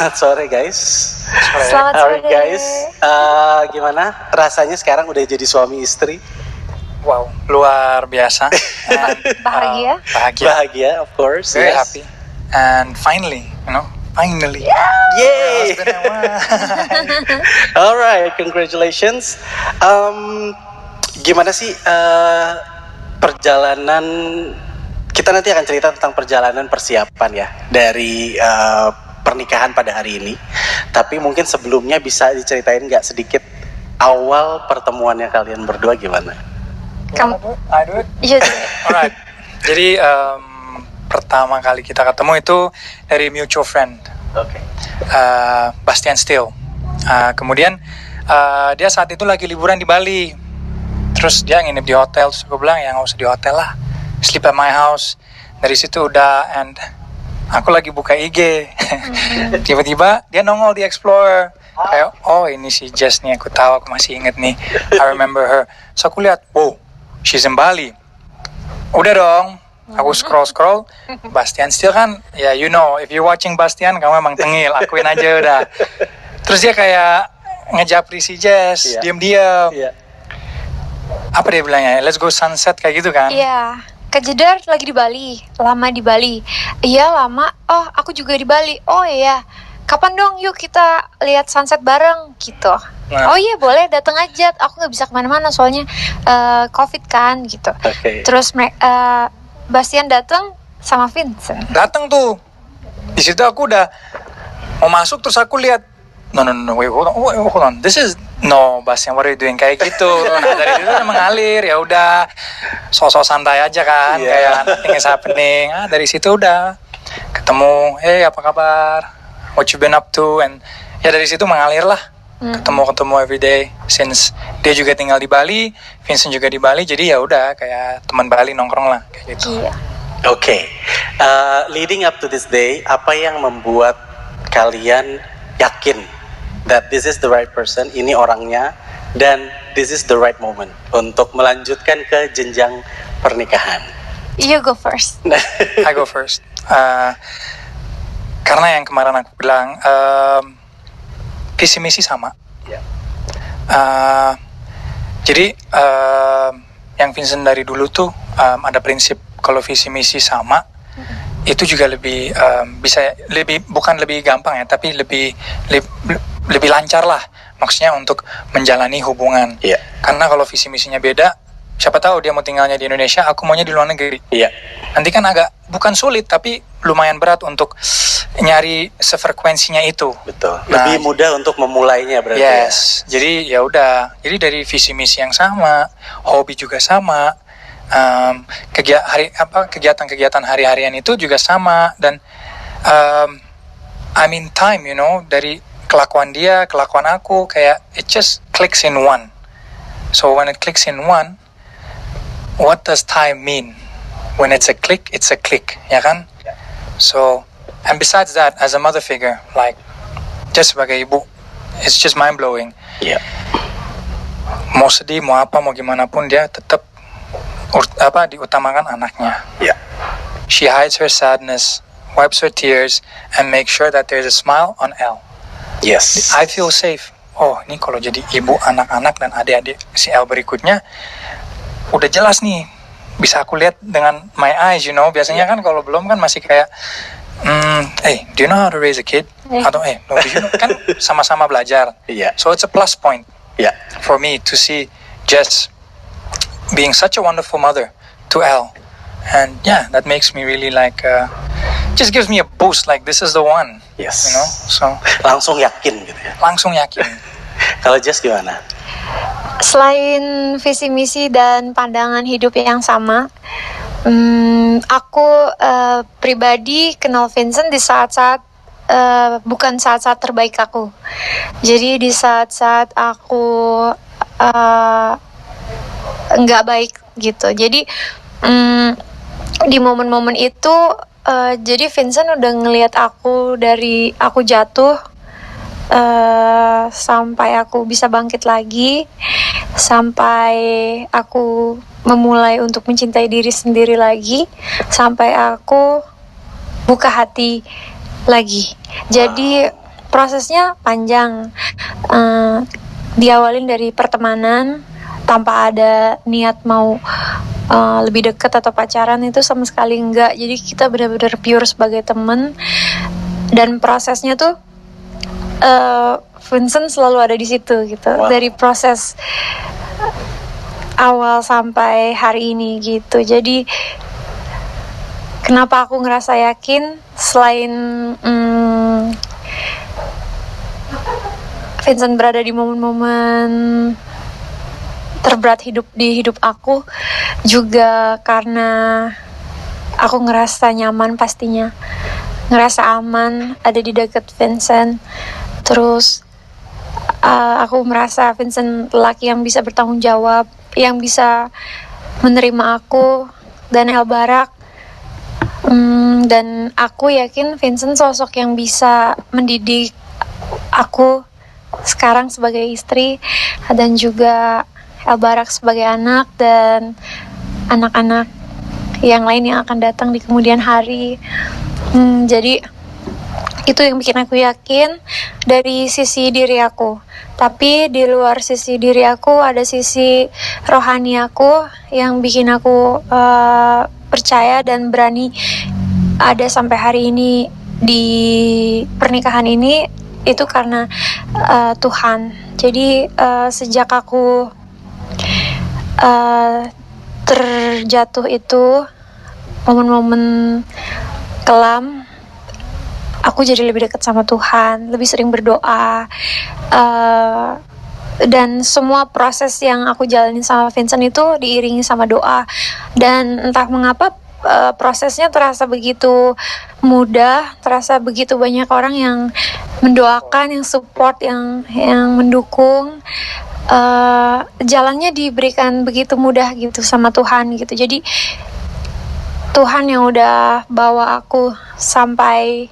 Selamat sore guys. Selamat sore. Alright guys, gimana rasanya sekarang udah jadi suami istri? Wow, luar biasa. And, Bahagia. Bahagia, of course. Very yes. happy. And finally. Yay! Alright, congratulations. Gimana sih perjalanan? Kita nanti akan cerita tentang perjalanan persiapan ya dari pernikahan pada hari ini. Tapi mungkin sebelumnya bisa diceritain nggak sedikit awal pertemuannya kalian berdua gimana? Kamu, I do it? iya. Alright. Jadi pertama kali kita ketemu itu dari mutual friend, Oke. Bastian Steele. Kemudian dia saat itu lagi liburan di Bali. Terus dia nginep di hotel. Terus aku bilang ya nggak usah di hotel lah, sleep at my house. Dari situ udah, and aku lagi buka IG. Tiba-tiba dia nongol di Explorer. Kayak, oh ini si Jess nih, aku tahu, aku masih inget nih. I remember her. So aku lihat, wow, she's in Bali. Udah dong, aku scroll. Bastian Steele kan, ya you know, if you watching Bastian, kamu emang tengil, akuin aja udah. Terus dia kayak ngejapri si Jess, diam-diam. Iya. Apa dia bilangnya? Let's go sunset kayak gitu kan? Iya. Kak Jedar lagi di Bali, lama di Bali. Iya lama. Oh aku juga di Bali. Oh iya. Kapan dong yuk kita lihat sunset bareng gitu. Nah. Oh iya boleh, datang aja. Aku nggak bisa kemana-mana soalnya COVID kan gitu. Oke. Terus Bastian datang sama Vincent. Datang tuh. Di situ aku udah mau masuk, terus aku lihat, no, wait, hold on. This is Bastian, what are you doing? Kayak gitu. Nah, dari situ udah mengalir, ya udah sosok santai aja kan, kayak nothing is happening. Dari situ udah ketemu, hey apa kabar? What you been up to? And ya dari situ mengalir lah. Ketemu everyday since dia juga tinggal di Bali, Vincent juga di Bali, jadi ya udah kayak teman Bali nongkrong lah kayak gitu. Iya. Oke. Leading up to this day, apa yang membuat kalian yakin that this is the right person, ini orangnya, dan this is the right moment untuk melanjutkan ke jenjang pernikahan? You go first. I go first. Karena yang kemarin aku bilang, visi misi sama. Jadi yang Vincent dari dulu tuh ada prinsip kalau visi misi sama, itu juga lebih bukan lebih gampang ya, tapi lebih lancar lah, maksudnya untuk menjalani hubungan. Karena kalau visi misinya beda, siapa tahu dia mau tinggalnya di Indonesia, aku maunya di luar negeri. Nanti kan agak bukan sulit, tapi lumayan berat untuk nyari sefrekuensinya itu. Betul. Lebih mudah untuk memulainya berarti. Yes. Jadi ya udah. Jadi dari visi misi yang sama, hobi juga sama, kegiatan hari-harian itu juga sama, dan I mean time, you know, dari kelakuan dia, kelakuan aku, kayak it just clicks in one. So when it clicks in one, what does time mean? When it's a click, ya kan? So, and besides that, as a mother figure, like just sebagai ibu, it's just mind blowing. Mau sedih, mau apa, mau gimana pun, dia tetap diutamakan anaknya. She hides her sadness, wipes her tears, and makes sure that there's a smile on Elle. Yes. I feel safe. Oh, ini kalau jadi ibu anak-anak dan adik-adik si Elle berikutnya, udah jelas nih, bisa aku lihat dengan my eyes, you know. Biasanya kan kalau belum kan masih kayak, hey, do you know how to raise a kid? Atau no, do you know? Kan sama-sama belajar. So it's a plus point for me to see Jess being such a wonderful mother to Elle. And yeah, that makes me really like, just gives me a boost, like this is the one. Yes. You know, so langsung yakin gitu ya. Langsung yakin. Kalau Jess gimana? Selain visi misi dan pandangan hidup yang sama, aku pribadi kenal Vincent di saat-saat bukan saat-saat terbaik aku. Jadi di saat-saat aku nggak baik gitu. Jadi di momen-momen itu, jadi Vincent udah ngelihat aku dari aku jatuh sampai aku bisa bangkit lagi, sampai aku memulai untuk mencintai diri sendiri lagi, sampai aku buka hati lagi. Jadi prosesnya panjang. Diawalin dari pertemanan tanpa ada niat mau lebih dekat atau pacaran, itu sama sekali enggak. Jadi kita benar-benar pure sebagai temen, dan prosesnya tuh Vincent selalu ada di situ gitu. Wow. Dari proses awal sampai hari ini gitu. Jadi kenapa aku ngerasa yakin selain Vincent berada di momen-momen terberat di hidup aku, juga karena aku ngerasa nyaman, pastinya ngerasa aman ada di dekat Vincent. Terus aku merasa Vincent lelaki yang bisa bertanggung jawab, yang bisa menerima aku dan El Barak. Dan aku yakin Vincent sosok yang bisa mendidik aku sekarang sebagai istri, dan juga El Barak sebagai anak, dan anak-anak yang lain yang akan datang di kemudian hari. Jadi itu yang bikin aku yakin dari sisi diri aku. Tapi di luar sisi diri aku ada sisi rohani aku yang bikin aku percaya dan berani ada sampai hari ini di pernikahan ini, itu karena Tuhan. Jadi sejak aku terjatuh itu, momen-momen kelam, aku jadi lebih dekat sama Tuhan, lebih sering berdoa, dan semua proses yang aku jalanin sama Vincent itu diiringi sama doa. Dan entah mengapa prosesnya terasa begitu mudah, terasa begitu banyak orang yang mendoakan, yang support, yang mendukung. Jalannya diberikan begitu mudah gitu sama Tuhan gitu. Jadi Tuhan yang udah bawa aku sampai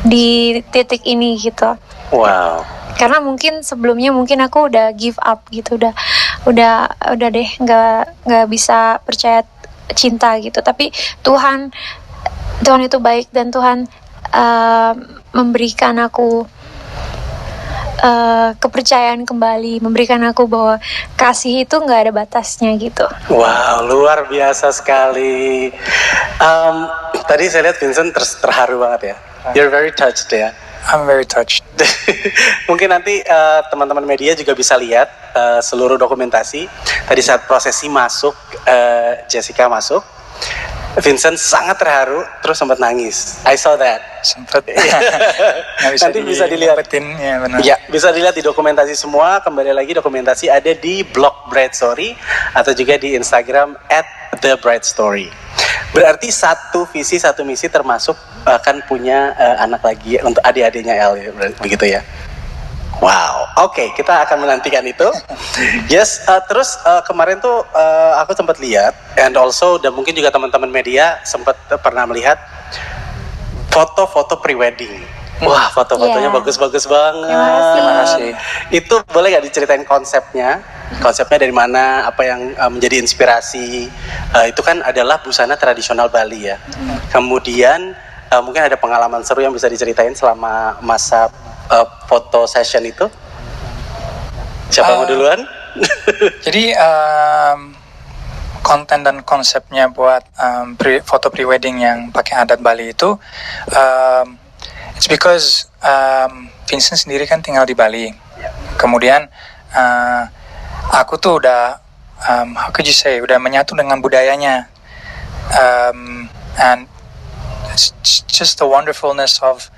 di titik ini gitu. Wow. Karena mungkin sebelumnya aku udah give up gitu, udah deh nggak bisa percaya cinta gitu. Tapi Tuhan itu baik, dan Tuhan memberikan aku kepercayaan kembali, memberikan aku bahwa kasih itu nggak ada batasnya gitu. Wow, luar biasa sekali. Tadi saya lihat Vincent terharu banget ya. You're very touched ya. I'm very touched. Mungkin nanti teman-teman media juga bisa lihat seluruh dokumentasi. Tadi saat prosesi masuk, Jessica masuk, Vincent sangat terharu, terus sempat nangis. I saw that. Sempet. Nanti bisa dilihat. Ya, benar. Ya, bisa dilihat di dokumentasi semua. Kembali lagi, dokumentasi ada di blog Bright Story atau juga di Instagram @thebrightstory. Berarti satu visi satu misi, termasuk akan punya anak lagi untuk adik-adiknya El, begitu ya. Wow, oke, kita akan menantikan itu. Yes, terus kemarin tuh aku sempat lihat, and also dan mungkin juga teman-teman media sempat pernah melihat foto-foto pre-wedding. Wah, foto-fotonya Yeah. bagus-bagus banget. Terima kasih. Itu boleh nggak diceritain konsepnya? Konsepnya dari mana? Apa yang menjadi inspirasi? Itu kan adalah busana tradisional Bali ya. Kemudian mungkin ada pengalaman seru yang bisa diceritain selama masa foto session itu. Siapa mau duluan? Jadi konten dan konsepnya buat foto pre-wedding yang pakai adat Bali itu, it's because Vincent sendiri kan tinggal di Bali. Kemudian aku tuh udah how could you say, udah menyatu dengan budayanya, and it's just the wonderfulness of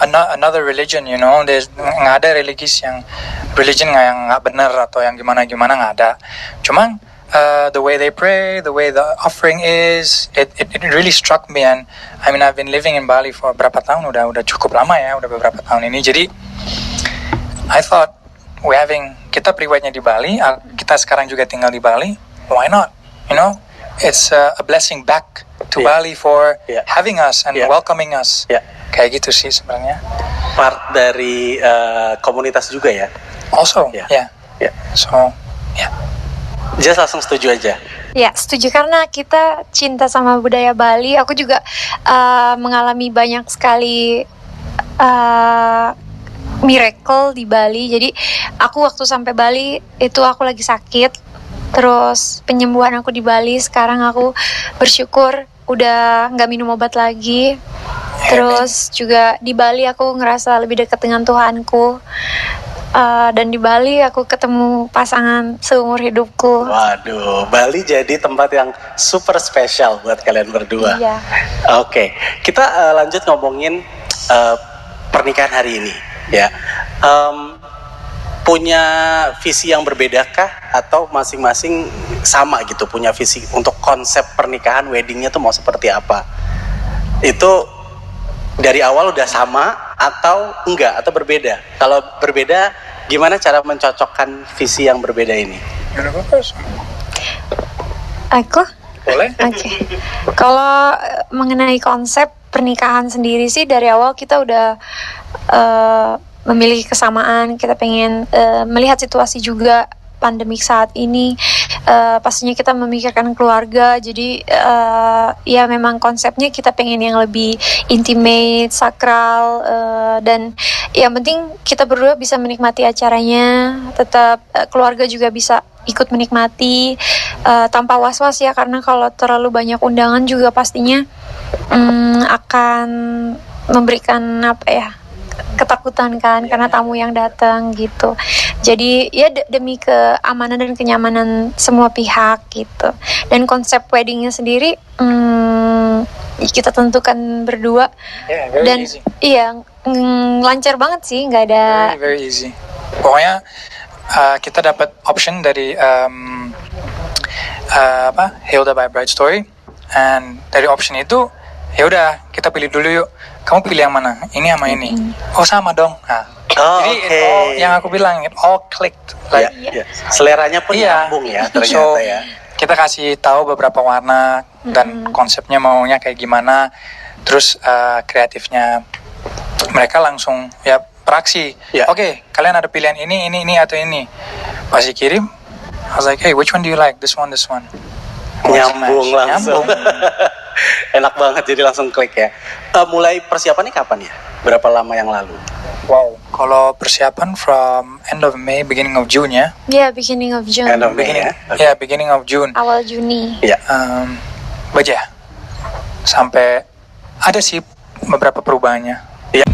another religion, you know. There's nggak ada religion yang nggak benar atau yang gimana nggak ada. Cuman the way they pray, the way the offering is, it really struck me. And I mean, I've been living in Bali for berapa tahun, udah cukup lama ya, udah beberapa tahun ini. Jadi I thought kita pre-wednya di Bali, kita sekarang juga tinggal di Bali, why not? You know, it's a blessing back to Bali for having us and welcoming us. Kayak gitu sih sebenarnya. Part dari komunitas juga ya. Also, so, Just langsung setuju aja. Ya, setuju, karena kita cinta sama budaya Bali. Aku juga mengalami banyak sekali miracle di Bali. Jadi aku waktu sampai Bali itu aku lagi sakit. Terus penyembuhan aku di Bali, sekarang aku bersyukur udah nggak minum obat lagi. Terus juga di Bali aku ngerasa lebih dekat dengan Tuhanku. Dan di Bali aku ketemu pasangan seumur hidupku. Waduh, Bali jadi tempat yang super spesial buat kalian berdua. Iya. Oke, kita lanjut ngomongin pernikahan hari ini, ya. Punya visi yang berbedakah atau masing-masing sama gitu punya visi untuk konsep pernikahan, weddingnya tuh mau seperti apa? Itu dari awal udah sama atau enggak atau berbeda? Kalau berbeda, gimana cara mencocokkan visi yang berbeda ini? Aku? Boleh? Oke. Kalau mengenai konsep pernikahan sendiri sih dari awal kita udah memiliki kesamaan. Kita pengen melihat situasi juga pandemik saat ini. Pastinya kita memikirkan keluarga. Jadi ya memang konsepnya kita pengen yang lebih intimate, sakral, dan yang penting kita berdua bisa menikmati acaranya. Tetap keluarga juga bisa ikut menikmati tanpa was-was ya, karena kalau terlalu banyak undangan juga pastinya akan memberikan ketakutan kan, karena tamu yang datang gitu. Jadi ya demi keamanan dan kenyamanan semua pihak gitu. Dan konsep weddingnya sendiri kita tentukan berdua. Yeah, very Dan easy. iya lancar banget sih, nggak ada. Very, very easy. Pokoknya kita dapat option dari Hilda by Bride Story, and dari option itu ya udah kita pilih dulu yuk. Kamu pilih yang mana? Ini sama ini. Oh sama dong. Nah, jadi oke. it all, yang aku bilang it all clicked. Like, Ya, seleranya pun iya. nyambung ya ternyata So, ya. kita kasih tahu beberapa warna dan konsepnya maunya kayak gimana. Terus kreatifnya mereka langsung ya praksi. Ya. Oke, kalian ada pilihan ini atau ini. Pas dikirim, I was like, hey, which one do you like? This one. Nyambung langsung. Nyambung. Enak banget, jadi langsung klik ya. Mulai persiapannya kapan ya? Berapa lama yang lalu? Wow. Kalau persiapan from end of May, beginning of June ya. Ya beginning of June, End of May Beginning, ya? Oke. ya beginning of June. awal Juni. Ya. Baca sampai ada sih beberapa perubahannya. Ya.